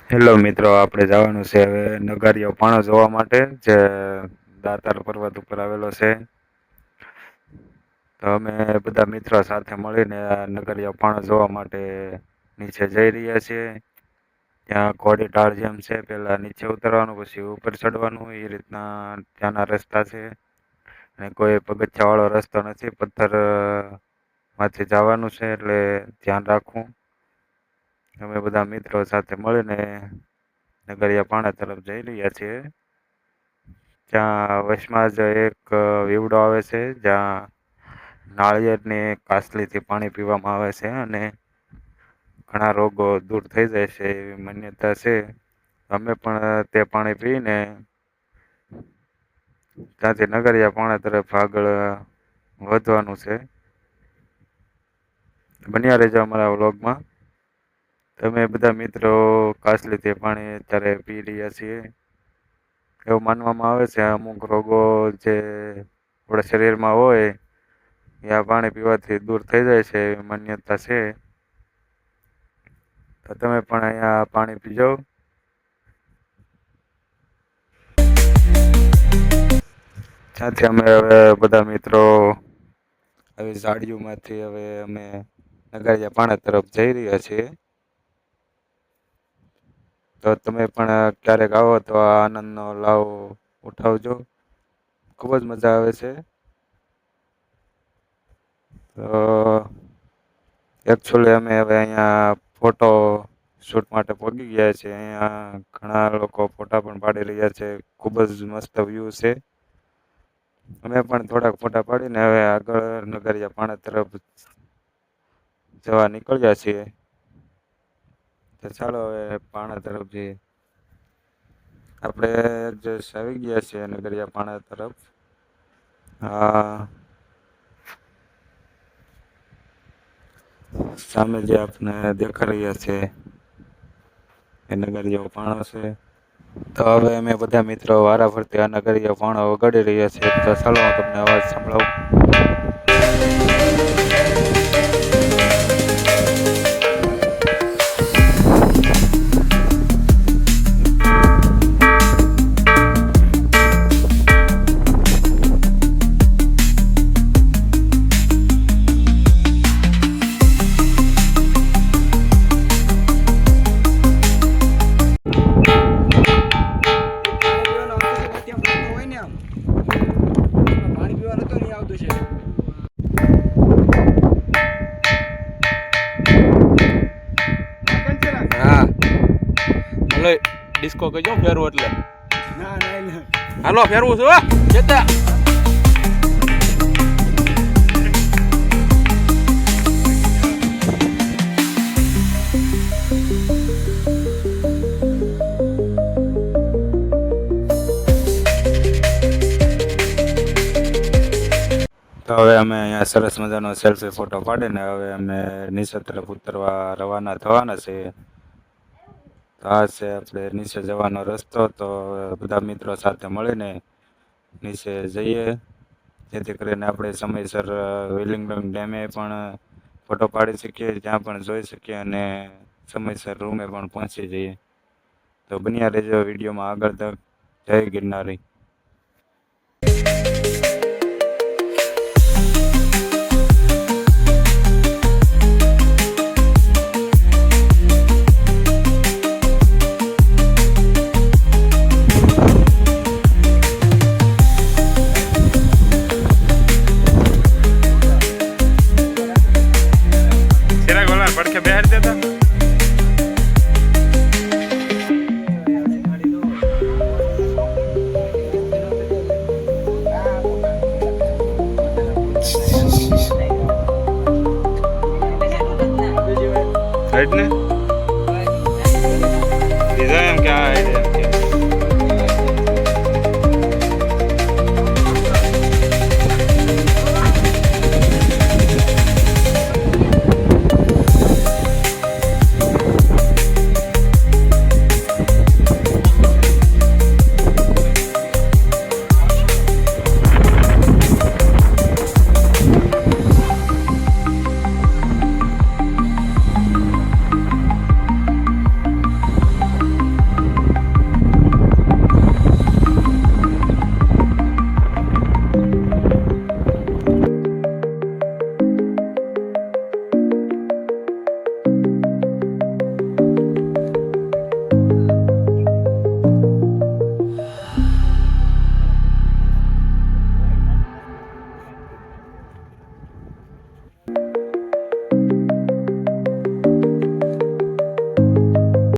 Hello મિત્રો, આપણે જવાનું છે હવે નગારીઓ પાણો જોવા માટે, જે દાતાર પર્વત ઉપર આવેલો છે. તો અમે બધા મિત્રો સાથે મળીને આ નગરીઓ પાણો જોવા માટે નીચે જઈ રહ્યા છીએ. ત્યાં ઘોડી ઢાળ જેમ છે, પેલા નીચે ઉતરવાનું પછી ઉપર ચડવાનું એ રીતના ત્યાંના રસ્તા છે. અને કોઈ પગથિયા વાળો રસ્તો નથી, પથ્થર માંથી જવાનું છે એટલે ધ્યાન રાખવું. અમે બધા મિત્રો સાથે મળીને નગરિયા પાણા તરફ જઈ રહ્યા છીએ. ત્યાં વચમાં જ એક વીવડો આવે છે, જ્યાં નાળિયેરની કાસલીથી પાણી પીવામાં આવે છે અને ઘણા રોગો દૂર થઈ જાય છે એવી માન્યતા છે. અમે પણ તે પાણી પીને ત્યાંથી નગરિયા પાણા તરફ આગળ વધવાનું છે. બન્યા રહેજો અમારા વ્લોગમાં. તમે બધા મિત્રો કાસલીથી પાણી અત્યારે પી રહ્યા છીએ. એવું માનવામાં આવે છે અમુક રોગો જે આપણા શરીરમાં હોય એ આ પાણી પીવાથી દૂર થઈ જાય છે એવી માન્યતા છે. તો તમે પણ અહીંયા પાણી પીજો. ત્યાંથી અમે હવે બધા મિત્રો આવી ઝાડીઓમાંથી હવે અમે નગારિયા પાણા તરફ જઈ રહ્યા છીએ. તો તમે પણ ક્યારેક આવો તો આ આનંદનો લાવો ઉઠાવજો. ખૂબ જ મજા આવે છે. તો એકચ્યુઅલી અમે હવે અહીંયા ફોટો શૂટ માટે પહોંચી ગયા છે. અહીંયા ઘણા લોકો ફોટા પણ પાડી રહ્યા છે. ખૂબ જ મસ્ત વ્યૂ છે. અમે પણ થોડાક ફોટા પાડીને હવે આગળ નગરિયા પાણા તરફ જવા નીકળ્યા છીએ. તો ચાલો હવે પાણા તરફ જઈએ. આપણે જસ્ટ આવી ગયા છીએ નગરિયા પાણા તરફ. સામે જે આપને દેખાઈ રહ્યા છે એ નગરિયો પાણો છે. તો હવે અમે બધા મિત્રો વારાફરતી આ નગરિયો પાણો વગાડી રહ્યા છીએ. તો ચાલો હું તમને અવાજ સંભળાવું. ડિસ્કો કહેજો ફેરવું એટલે હાલો ફેરવું છું જતા. તો હવે અમે અહીંયા સરસ મજાનો સેલ્ફી ફોટો પાડીને હવે અમે નીચે તરફ ઉતરવા રવાના થવાના છે. તો આ છે આપણે નીચે જવાનો રસ્તો. તો બધા મિત્રો સાથે મળીને નીચે જઈએ, જેથી કરીને આપણે સમયસર વિલિંગડન ડેમે પણ ફોટો પાડી શકીએ, ત્યાં પણ જોઈ શકીએ અને સમયસર રૂમે પણ પહોંચી જઈએ. તો બન્યા રહેજો વિડીયોમાં આગળ તક. જય ગિરનારી.